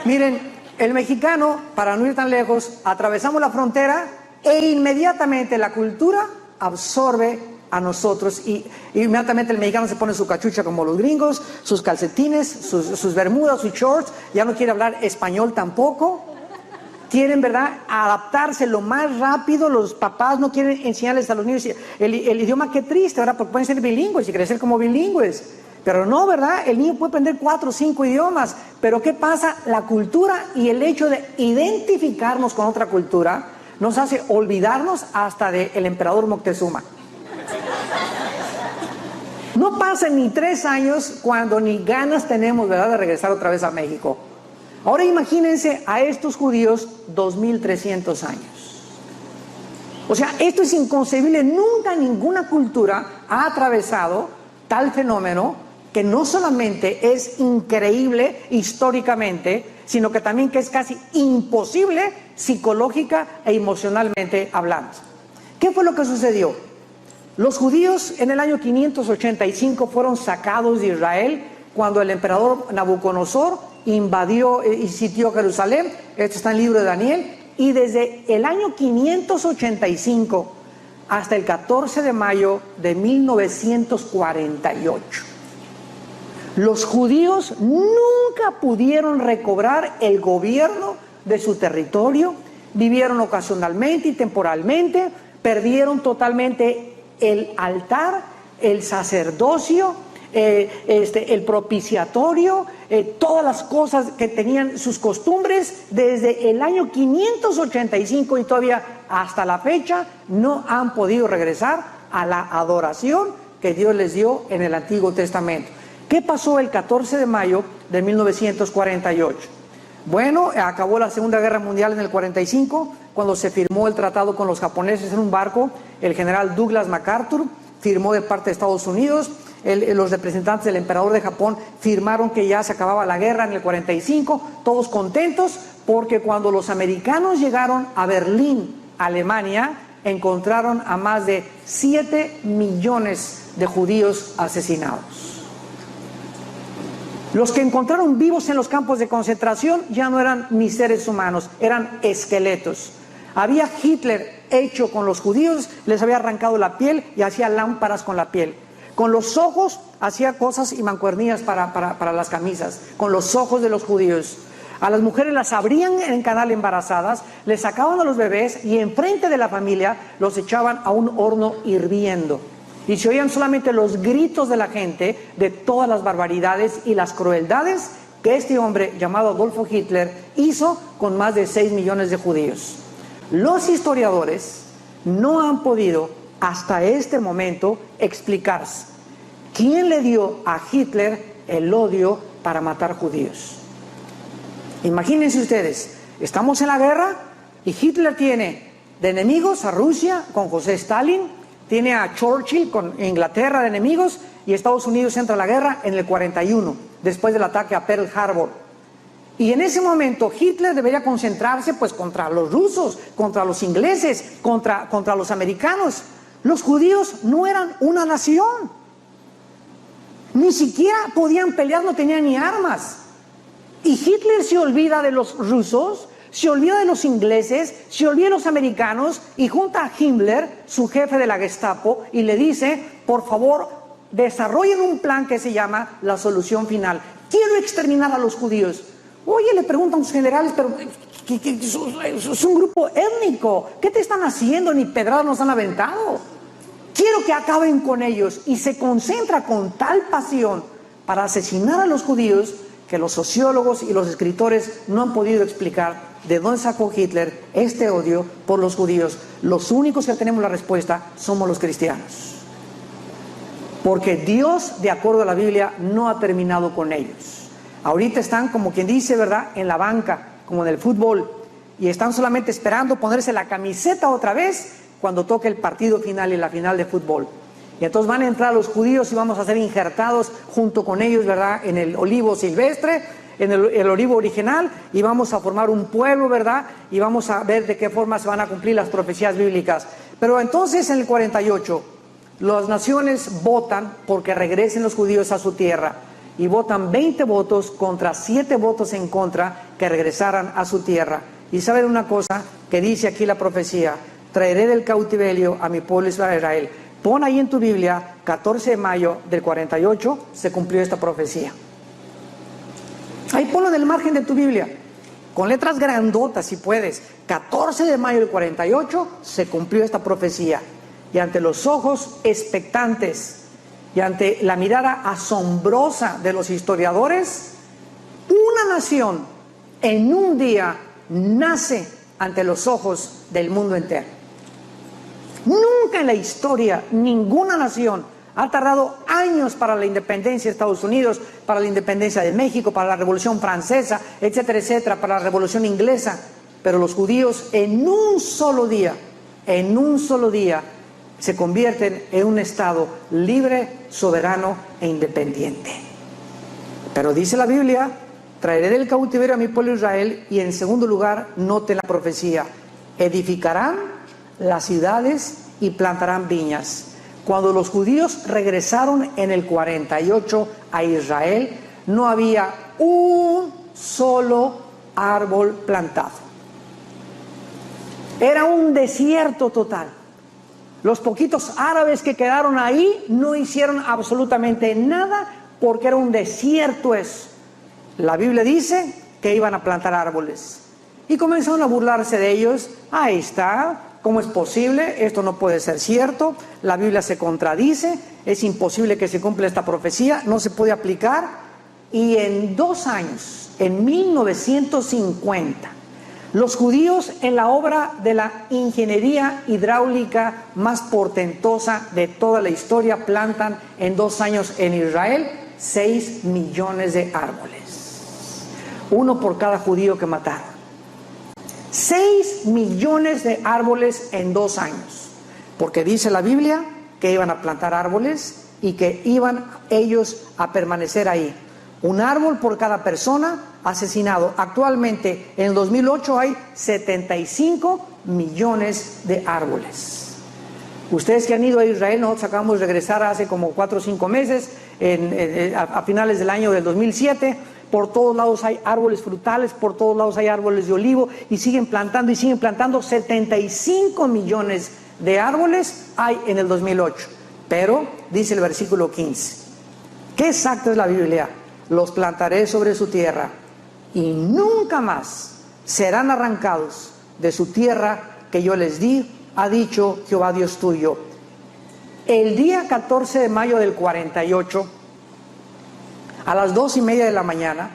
Miren, el mexicano, para no ir tan lejos, atravesamos la frontera e inmediatamente la cultura absorbe a nosotros y inmediatamente el mexicano se pone su cachucha como los gringos, sus calcetines, sus bermudas, sus shorts, ya no quiere hablar español tampoco. Quieren, ¿verdad?, adaptarse lo más rápido. Los papás no quieren enseñarles a los niños el idioma. Qué triste, ¿verdad? Porque pueden ser bilingües y crecer como bilingües. Pero no, ¿verdad? El niño puede aprender 4 o 5 idiomas. Pero ¿qué pasa? La cultura y el hecho de identificarnos con otra cultura nos hace olvidarnos hasta del emperador Moctezuma. No pasan ni 3 años cuando ni ganas tenemos, ¿verdad?, de regresar otra vez a México. Ahora imagínense a estos judíos 2300 años. O sea, esto es inconcebible. Nunca ninguna cultura ha atravesado tal fenómeno que no solamente es increíble históricamente, sino que también que es casi imposible psicológica e emocionalmente hablando. ¿Qué fue lo que sucedió? Los judíos en el año 585 fueron sacados de Israel cuando el emperador Nabucodonosor invadió y sitió Jerusalén. Esto está en el libro de Daniel. Y desde el año 585 hasta el 14 de mayo de 1948, los judíos nunca pudieron recobrar el gobierno de su territorio. Vivieron ocasionalmente y temporalmente, perdieron totalmente el altar, el sacerdocio, el propiciatorio, todas las cosas que tenían sus costumbres desde el año 585 y todavía hasta la fecha no han podido regresar a la adoración que Dios les dio en el Antiguo Testamento. ¿Qué pasó el 14 de mayo de 1948? Bueno, acabó la Segunda Guerra Mundial en el 45, cuando se firmó el tratado con los japoneses en un barco. El general Douglas MacArthur firmó de parte de Estados Unidos. Los representantes del emperador de Japón firmaron que ya se acababa la guerra en el 45, todos contentos, porque cuando los americanos llegaron a Berlín, Alemania, encontraron a más de 7 millones de judíos asesinados. Los que encontraron vivos en los campos de concentración ya no eran ni seres humanos, eran esqueletos. Había Hitler hecho con los judíos, les había arrancado la piel y hacía lámparas con la piel. Con los ojos hacía cosas y mancuernillas para las camisas, con los ojos de los judíos. A las mujeres las abrían en canal embarazadas, les sacaban a los bebés y enfrente de la familia los echaban a un horno hirviendo. Y se oían solamente los gritos de la gente de todas las barbaridades y las crueldades que este hombre llamado Adolfo Hitler hizo con más de 6 millones de judíos. Los historiadores no han podido hasta este momento explicarse quién le dio a Hitler el odio para matar judíos. Imagínense ustedes, estamos en la guerra y Hitler tiene de enemigos a Rusia con José Stalin, tiene a Churchill con Inglaterra de enemigos, y Estados Unidos entra a la guerra en el 41, después del ataque a Pearl Harbor. Y en ese momento Hitler debería concentrarse pues contra los rusos, contra los ingleses, contra los americanos. Los judíos no eran una nación, ni siquiera podían pelear, no tenían ni armas. Y Hitler se olvida de los rusos, se olvida de los ingleses, se olvida de los americanos y junta a Himmler, su jefe de la Gestapo, y le dice: por favor, desarrollen un plan que se llama la solución final. Quiero exterminar a los judíos. Oye, le preguntan los generales, pero es un grupo étnico, ¿qué te están haciendo? Ni pedradas nos han aventado. Quiero que acaben con ellos. Y se concentra con tal pasión para asesinar a los judíos que los sociólogos y los escritores no han podido explicar de dónde sacó Hitler este odio por los judíos. Los únicos que tenemos la respuesta somos los cristianos. Porque Dios, de acuerdo a la Biblia, no ha terminado con ellos. Ahorita están, como quien dice, ¿verdad?, en la banca, como en el fútbol, y están solamente esperando ponerse la camiseta otra vez cuando toque el partido final y la final de fútbol. Y entonces van a entrar los judíos y vamos a ser injertados junto con ellos, ¿verdad?, en el olivo silvestre, en el olivo original, y vamos a formar un pueblo, ¿verdad?, y vamos a ver de qué forma se van a cumplir las profecías bíblicas. Pero entonces en el 48, las naciones votan porque regresen los judíos a su tierra, y votan 20 votos contra 7 votos en contra que regresaran a su tierra. Y saben una cosa que dice aquí la profecía: traeré del cautiverio a mi pueblo Israel. Pon ahí en tu Biblia, 14 de mayo del 48, se cumplió esta profecía. Ahí ponlo en el margen de tu Biblia, con letras grandotas si puedes. 14 de mayo del 48 se cumplió esta profecía. Y ante los ojos expectantes y ante la mirada asombrosa de los historiadores, una nación en un día nace ante los ojos del mundo entero. Nunca en la historia ninguna nación ha tardado años para la independencia de Estados Unidos, para la independencia de México, para la Revolución Francesa, etcétera, etcétera, para la Revolución Inglesa. Pero los judíos en un solo día, se convierten en un Estado libre, soberano e independiente. Pero dice la Biblia: traeré del cautiverio a mi pueblo Israel. Y en segundo lugar, noten la profecía: edificarán las ciudades y plantarán viñas. Cuando los judíos regresaron en el 48 a Israel, no había un solo árbol plantado. Era un desierto total. Los poquitos árabes que quedaron ahí no hicieron absolutamente nada porque era un desierto eso. La Biblia dice que iban a plantar árboles. Y comenzaron a burlarse de ellos. Ahí está. ¿Cómo es posible? Esto no puede ser cierto. La Biblia se contradice. Es imposible que se cumpla esta profecía. No se puede aplicar. Y en 2 años, en 1950, los judíos, en la obra de la ingeniería hidráulica más portentosa de toda la historia, plantan en 2 años en Israel 6 millones de árboles. uno por cada judío que mataron. 6 millones de árboles en 2 años, porque dice la Biblia que iban a plantar árboles y que iban ellos a permanecer ahí. Un árbol por cada persona asesinado. Actualmente, en el 2008 hay 75 millones de árboles. Ustedes que han ido a Israel, nosotros acabamos de regresar hace como 4 o 5 meses, a finales del año del 2007. Por todos lados hay árboles frutales, por todos lados hay árboles de olivo, y siguen plantando y siguen plantando. 75 millones de árboles hay en el 2008. Pero, dice el versículo 15, ¿qué exacto es la Biblia? Los plantaré sobre su tierra y nunca más serán arrancados de su tierra que yo les di, ha dicho Jehová Dios tuyo. El día 14 de mayo del 48, a las 2:30 de la mañana,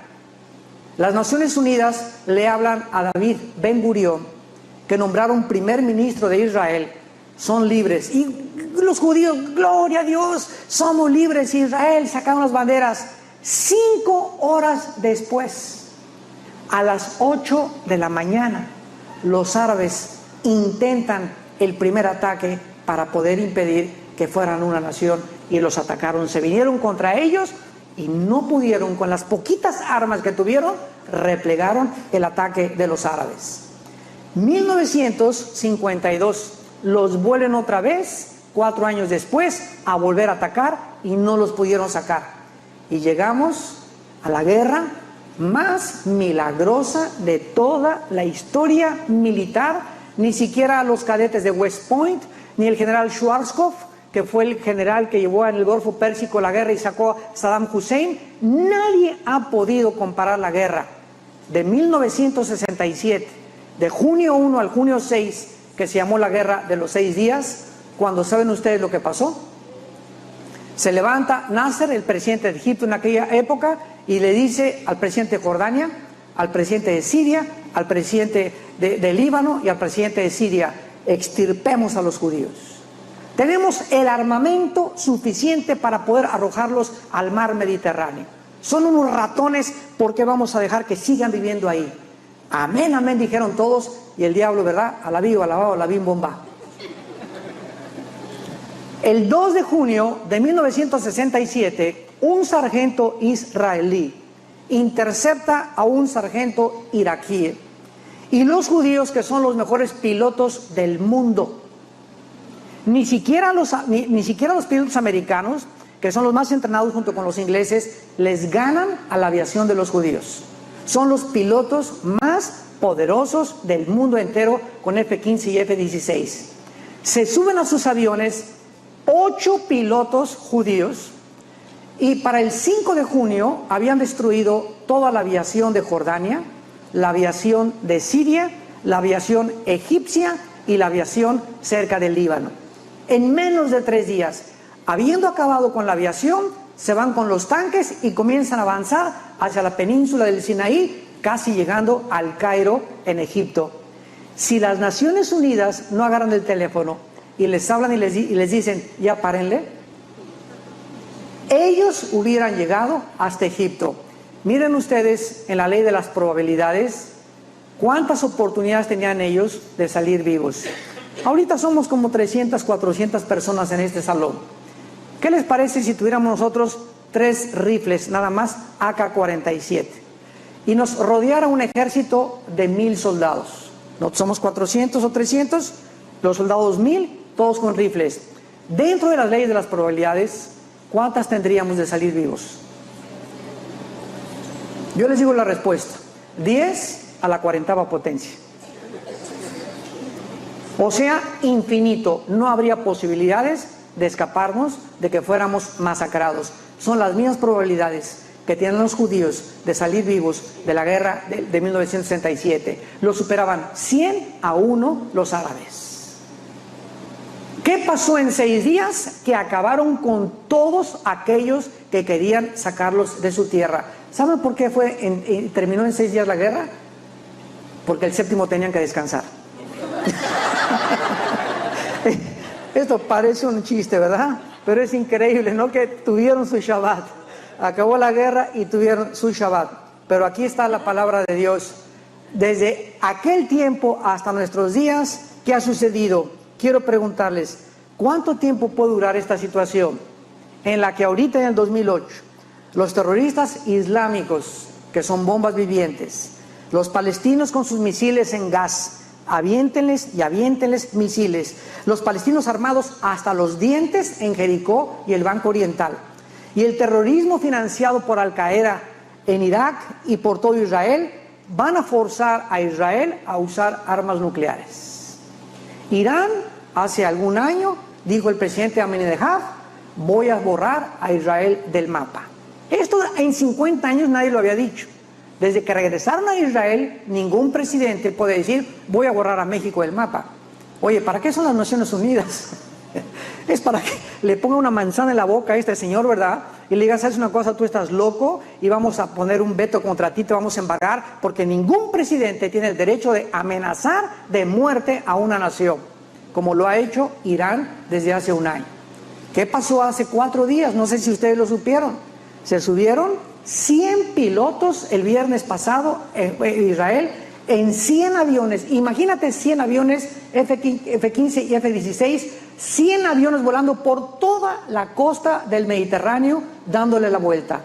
las Naciones Unidas le hablan a David Ben Gurión, que nombraron primer ministro de Israel. Son libres. Y los judíos, gloria a Dios, somos libres. Israel, sacaron las banderas. 5 horas después, a las 8 de la mañana, los árabes intentan el primer ataque para poder impedir que fueran una nación, y los atacaron. Se vinieron contra ellos y no pudieron, con las poquitas armas que tuvieron, replegaron el ataque de los árabes. 1952, los vuelven otra vez, 4 años después, a volver a atacar y no los pudieron sacar. Y llegamos a la guerra más milagrosa de toda la historia militar. Ni siquiera los cadetes de West Point, ni el general Schwarzkopf, que fue el general que llevó en el Golfo Pérsico la guerra y sacó a Saddam Hussein, nadie ha podido comparar la guerra de 1967, de junio 1 al junio 6, que se llamó la guerra de los 6 días, cuando saben ustedes lo que pasó. Se levanta Nasser, el presidente de Egipto en aquella época, y le dice al presidente de Jordania, al presidente de Siria, al presidente de Líbano y al presidente de Siria: extirpemos a los judíos. Tenemos el armamento suficiente para poder arrojarlos al mar Mediterráneo. Son unos ratones, ¿por qué vamos a dejar que sigan viviendo ahí? Amén, amén, dijeron todos, y el diablo, ¿verdad? Alabí, alabado, alabín, bomba. El 2 de junio de 1967, un sargento israelí intercepta a un sargento iraquí, y los judíos, que son los mejores pilotos del mundo, ni siquiera los pilotos americanos, que son los más entrenados junto con los ingleses, les ganan a la aviación de los judíos. Son los pilotos más poderosos del mundo entero, con F-15 y F-16. Se suben a sus aviones 8 pilotos judíos, y para el 5 de junio habían destruido toda la aviación de Jordania, la aviación de Siria, la aviación egipcia y la aviación cerca del Líbano. En menos de 3 días, habiendo acabado con la aviación, se van con los tanques y comienzan a avanzar hacia la península del Sinaí, casi llegando al Cairo, en Egipto. Si las Naciones Unidas no agarran el teléfono y les hablan y les dicen: ya párenle, ellos hubieran llegado hasta Egipto. Miren ustedes, en la ley de las probabilidades, cuántas oportunidades tenían ellos de salir vivos. Ahorita somos como 300, 400 personas en este salón. ¿Qué les parece si tuviéramos nosotros 3 rifles, nada más, AK-47, y nos rodeara un ejército de 1000 soldados? Nosotros somos 400 o 300, los soldados 1000, todos con rifles. Dentro de las leyes de las probabilidades, ¿cuántas tendríamos de salir vivos? Yo les digo la respuesta: 10 a la 40ª potencia. O sea, infinito. No habría posibilidades de escaparnos, de que fuéramos masacrados. Son las mismas probabilidades que tienen los judíos de salir vivos de la guerra de 1967. Lo superaban 100 a 1 los árabes. ¿Qué pasó en 6 días? Que acabaron con todos aquellos que querían sacarlos de su tierra. ¿Saben por qué terminó en 6 días la guerra? Porque el 7º tenían que descansar. Esto parece un chiste, ¿verdad? Pero es increíble, ¿no? Que tuvieron su Shabbat. Acabó la guerra y tuvieron su Shabbat. pero aquí está la palabra de Dios. Desde aquel tiempo hasta nuestros días, ¿qué ha sucedido? Quiero preguntarles, ¿cuánto tiempo puede durar esta situación? En la que ahorita en el 2008, los terroristas islámicos, que son bombas vivientes, los palestinos con sus misiles en gas, aviéntenles y aviéntenles misiles, los palestinos armados hasta los dientes en Jericó y el Banco Oriental, y el terrorismo financiado por Al Qaeda en Irak y por todo Israel, van a forzar a Israel a usar armas nucleares. Irán, hace algún año, dijo el presidente Ahmadinejad, voy a borrar a Israel del mapa. Esto en 50 años nadie lo había dicho. Desde que regresaron a Israel, ningún presidente puede decir, voy a borrar a México del mapa. Oye, ¿para qué son las Naciones Unidas? Es para que le ponga una manzana en la boca a este señor, ¿verdad? Y le diga, ¿sabes una cosa? Tú estás loco y vamos a poner un veto contra ti, te vamos a embargar, porque ningún presidente tiene el derecho de amenazar de muerte a una nación, como lo ha hecho Irán desde hace un año. ¿Qué pasó hace 4 días? No sé si ustedes lo supieron. Se subieron 100 pilotos el viernes pasado en Israel en 100 aviones. Imagínate 100 aviones F-15 y F-16, 100 aviones volando por toda la costa del Mediterráneo, dándole la vuelta,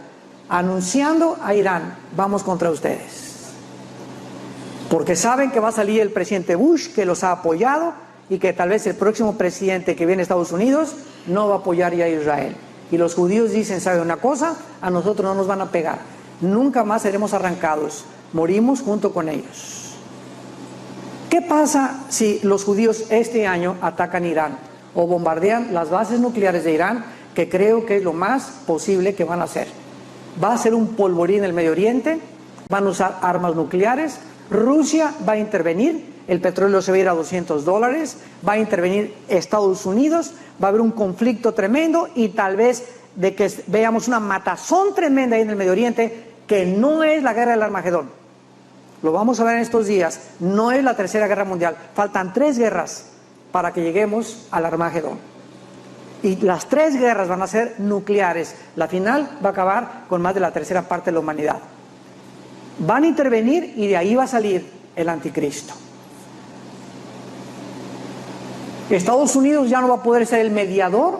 anunciando a Irán, vamos contra ustedes. Porque saben que va a salir el presidente Bush, que los ha apoyado, y que tal vez el próximo presidente que viene a Estados Unidos no va a apoyar ya a Israel. Y los judíos dicen, ¿sabe una cosa? A nosotros no nos van a pegar. Nunca más seremos arrancados. Morimos junto con ellos. ¿Qué pasa si los judíos este año atacan Irán o bombardean las bases nucleares de Irán, que creo que es lo más posible que van a hacer? Va a ser un polvorín en el Medio Oriente, van a usar armas nucleares, Rusia va a intervenir, el petróleo se va a ir a $200, va a intervenir Estados Unidos, va a haber un conflicto tremendo y tal vez de que veamos una matazón tremenda ahí en el Medio Oriente, que no es la guerra del Armagedón. Lo vamos a ver en estos días, no es la tercera guerra mundial, faltan 3 guerras para que lleguemos al Armagedón. Y las 3 guerras van a ser nucleares, la final va a acabar con más de la tercera parte de la humanidad. Van a intervenir y de ahí va a salir el anticristo. Estados Unidos ya no va a poder ser el mediador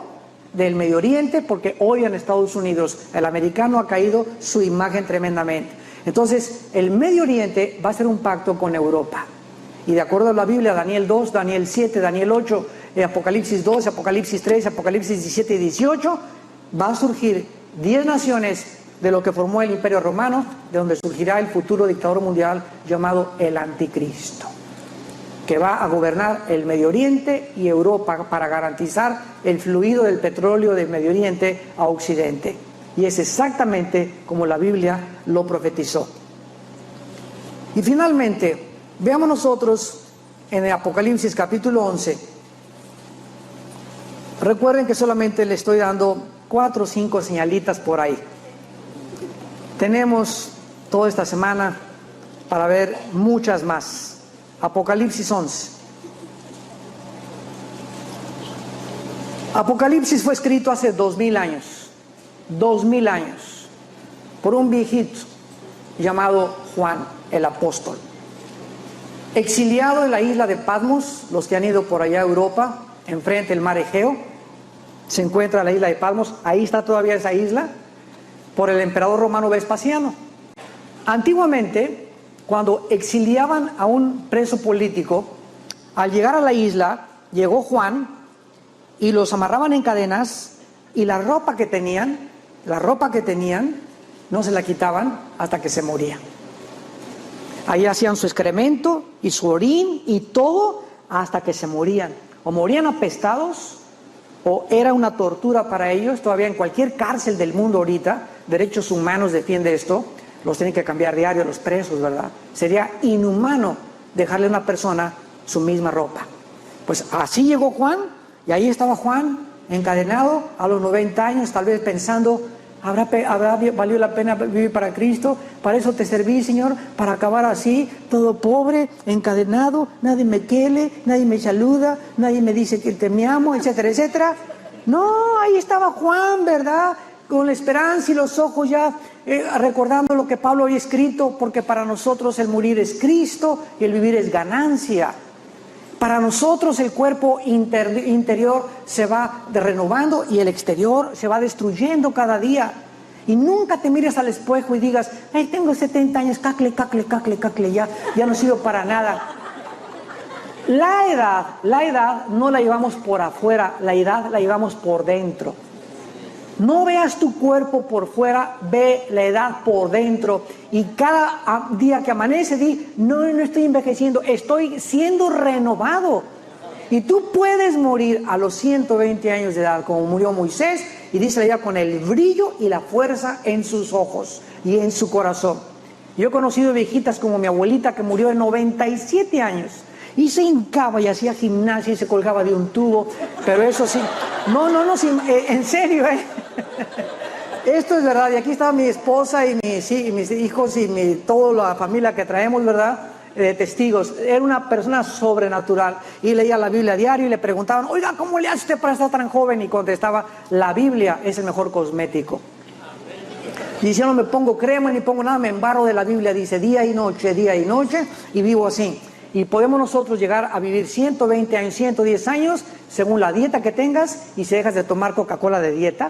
del Medio Oriente, porque hoy en Estados Unidos el americano ha caído su imagen tremendamente. Entonces el Medio Oriente va a ser un pacto con Europa, y de acuerdo a la Biblia, Daniel 2, Daniel 7, Daniel 8, Apocalipsis 12, Apocalipsis 3, Apocalipsis 17 y 18, va a surgir 10 naciones de lo que formó el Imperio Romano, de donde surgirá el futuro dictador mundial llamado el Anticristo, que va a gobernar el Medio Oriente y Europa para garantizar el fluido del petróleo del Medio Oriente a Occidente. Y es exactamente como la Biblia lo profetizó. Y finalmente, veamos nosotros en el Apocalipsis capítulo 11. Recuerden que solamente le estoy dando 4 o 5 señalitas por ahí. Tenemos toda esta semana para ver muchas más. Apocalipsis 11. Apocalipsis fue escrito hace 2000 años. 2000 años. Por un viejito llamado Juan el apóstol. Exiliado en la isla de Patmos, los que han ido por allá a Europa, enfrente del mar Egeo, se encuentra la isla de Patmos, ahí está todavía esa isla, por el emperador romano Vespasiano. Antiguamente, cuando exiliaban a un preso político, al llegar a la isla, llegó Juan y los amarraban en cadenas, y la ropa que tenían, no se la quitaban hasta que se moría. Ahí hacían su excremento y su orín y todo hasta que se morían. O morían apestados, o era una tortura para ellos. Todavía en cualquier cárcel del mundo ahorita, Derechos Humanos defiende esto, los tienen que cambiar diario a los presos, ¿verdad? Sería inhumano dejarle a una persona su misma ropa. Pues así llegó Juan, y ahí estaba Juan, encadenado a los 90 años, tal vez pensando, ¿habrá valido la pena vivir para Cristo? Para eso te serví, Señor, para acabar así, todo pobre, encadenado, nadie me quiere, nadie me saluda, nadie me dice que te me amo, etcétera, etcétera. No, ahí estaba Juan, ¿verdad? Con la esperanza y los ojos ya recordando lo que Pablo había escrito, porque para nosotros el morir es Cristo y el vivir es ganancia. Para nosotros el cuerpo interior se va renovando y el exterior se va destruyendo cada día. Y nunca te mires al espejo y digas, ay, tengo 70 años, cacle, ya no sirvo para nada. La edad no la llevamos por afuera, la edad la llevamos por dentro. No veas tu cuerpo por fuera, ve la edad por dentro. Y cada día que amanece, di, no estoy envejeciendo, estoy siendo renovado. Y tú puedes morir a los 120 años de edad, como murió Moisés, y dice ella, con el brillo y la fuerza en sus ojos y en su corazón. Yo he conocido viejitas como mi abuelita, que murió de 97 años. Y se hincaba y hacía gimnasia y se colgaba de un tubo. Pero eso sí, sí, en serio, Esto es verdad. Y aquí estaba mi esposa y mis hijos y toda la familia que traemos, ¿verdad? De testigos. Era una persona sobrenatural. Y leía la Biblia a diario y le preguntaban, oiga, ¿cómo le hace usted para estar tan joven? Y contestaba, la Biblia es el mejor cosmético. Y si yo no me pongo crema ni pongo nada, me embarro de la Biblia. Dice día y noche, y vivo así. Y podemos nosotros llegar a vivir 120 años, 110 años, según la dieta que tengas, y si dejas de tomar Coca-Cola de dieta,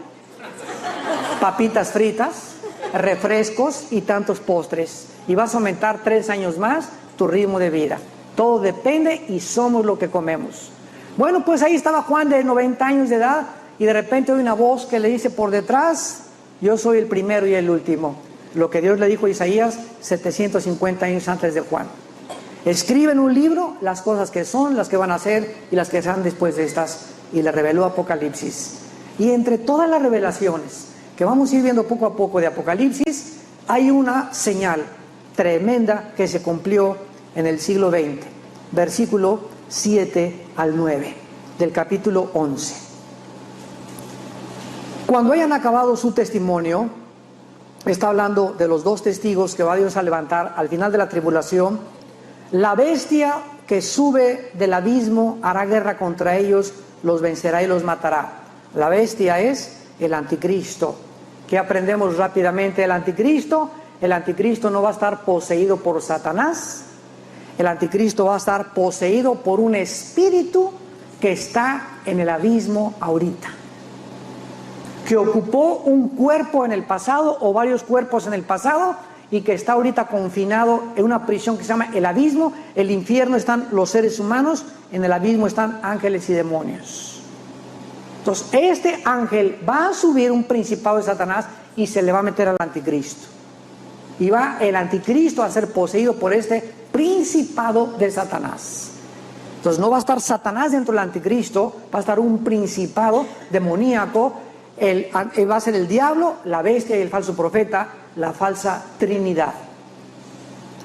papitas fritas, refrescos y tantos postres. Y vas a aumentar 3 años más tu ritmo de vida. Todo depende y somos lo que comemos. Bueno, pues ahí estaba Juan de 90 años de edad y de repente oye una voz que le dice por detrás, yo soy el primero y el último. Lo que Dios le dijo a Isaías 750 años antes de Juan. Escribe en un libro las cosas que son, las que van a ser y las que serán después de estas. Y le reveló Apocalipsis. Y entre todas las revelaciones que vamos a ir viendo poco a poco de Apocalipsis, hay una señal tremenda que se cumplió en el siglo XX. Versículo 7 al 9 del capítulo 11. Cuando hayan acabado su testimonio, está hablando de los 2 testigos que va Dios a levantar al final de la tribulación. La bestia que sube del abismo hará guerra contra ellos, los vencerá y los matará. La bestia es el anticristo. ¿Qué aprendemos rápidamente del anticristo? El anticristo no va a estar poseído por Satanás. El anticristo va a estar poseído por un espíritu que está en el abismo ahorita, que ocupó un cuerpo en el pasado o varios cuerpos en el pasado y que está ahorita confinado en una prisión que se llama el abismo. El infierno están los seres humanos, en el abismo están ángeles y demonios. Entonces este ángel va a subir un principado de Satanás y se le va a meter al anticristo. Y va el anticristo a ser poseído por este principado de Satanás. Entonces no va a estar Satanás dentro del anticristo, va a estar un principado demoníaco. Va a ser el diablo, la bestia y el falso profeta, la falsa trinidad.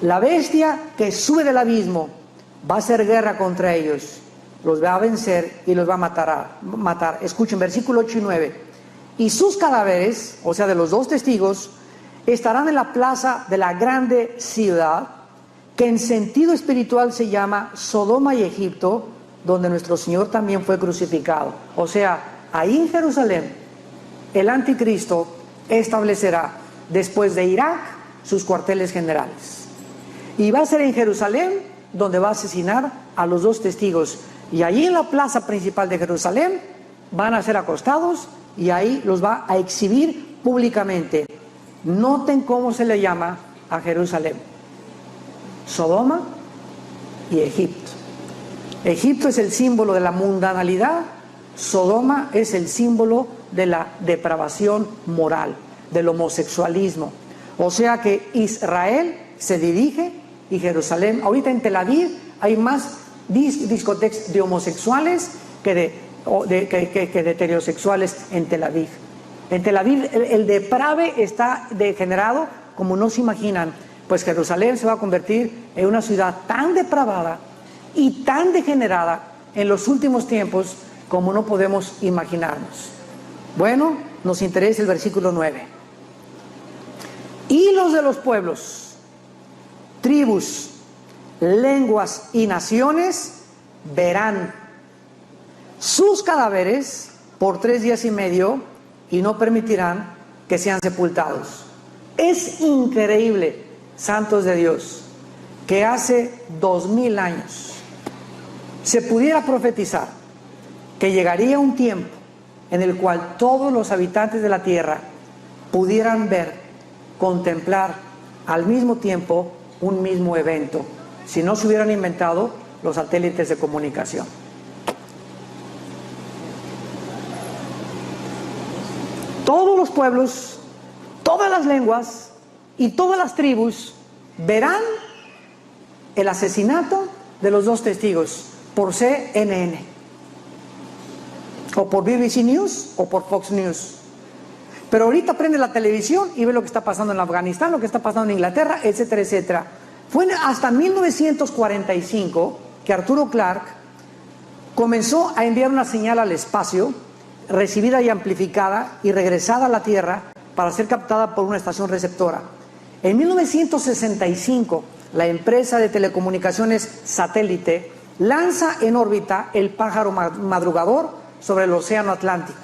La bestia que sube del abismo va a hacer guerra contra ellos, los va a vencer y los va a matar. Escuchen, versículo 8 y 9. Y sus cadáveres, o sea de los 2 testigos, estarán en la plaza de la grande ciudad, que en sentido espiritual se llama Sodoma y Egipto, donde nuestro Señor también fue crucificado. O sea, ahí en Jerusalén el anticristo establecerá, después de Irak, sus cuarteles generales. Y va a ser en Jerusalén donde va a asesinar a los 2 testigos. Y allí en la plaza principal de Jerusalén van a ser acostados y ahí los va a exhibir públicamente. Noten cómo se le llama a Jerusalén: Sodoma y Egipto. Egipto es el símbolo de la mundanalidad, Sodoma es el símbolo de la depravación moral, del homosexualismo. O sea que Israel se dirige y Jerusalén, ahorita en Tel Aviv hay más discotecas de homosexuales que de heterosexuales en Tel Aviv. En Tel Aviv el deprave está degenerado como no se imaginan. Pues Jerusalén se va a convertir en una ciudad tan depravada y tan degenerada en los últimos tiempos como no podemos imaginarnos. Bueno, nos interesa el versículo 9. Y los de los pueblos, tribus, lenguas y naciones verán sus cadáveres por 3 días y medio y no permitirán que sean sepultados. Es increíble, santos de Dios, que hace 2000 años se pudiera profetizar que llegaría un tiempo en el cual todos los habitantes de la tierra pudieran ver, contemplar al mismo tiempo un mismo evento, si no se hubieran inventado los satélites de comunicación. Todos los pueblos, todas las lenguas y todas las tribus verán el asesinato de los dos testigos por CNN, o por BBC News, o por Fox News. Pero ahorita prende la televisión y ve lo que está pasando en Afganistán, lo que está pasando en Inglaterra, etcétera, etcétera. Fue hasta 1945 que Arturo Clarke comenzó a enviar una señal al espacio, recibida y amplificada y regresada a la Tierra para ser captada por una estación receptora. En 1965, la empresa de telecomunicaciones Satélite lanza en órbita el pájaro madrugador sobre el océano Atlántico.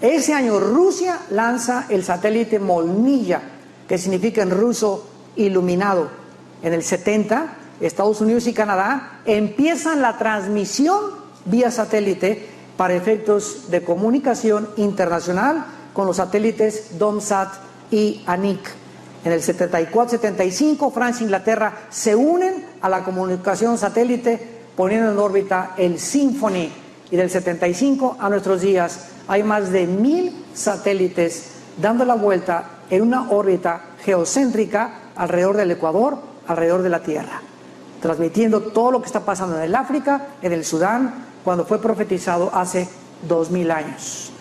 Ese año Rusia lanza el satélite Molniya, que significa en ruso iluminado. En el 70, Estados Unidos y Canadá empiezan la transmisión vía satélite para efectos de comunicación internacional con los satélites Domsat y Anik. En el 74-75, Francia e Inglaterra se unen a la comunicación satélite poniendo en órbita el Symphony. Y del 75 a nuestros días hay más de 1000 satélites dando la vuelta en una órbita geocéntrica alrededor del Ecuador, alrededor de la Tierra, transmitiendo todo lo que está pasando en el África, en el Sudán, cuando fue profetizado hace 2000 años.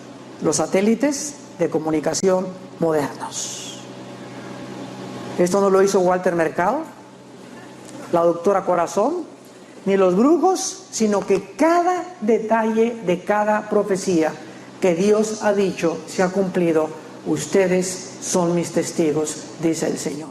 Los satélites de comunicación modernos. Esto no lo hizo Walter Mercado, la doctora Corazón, ni los brujos, sino que cada detalle de cada profecía que Dios ha dicho se ha cumplido. Ustedes son mis testigos, dice el Señor.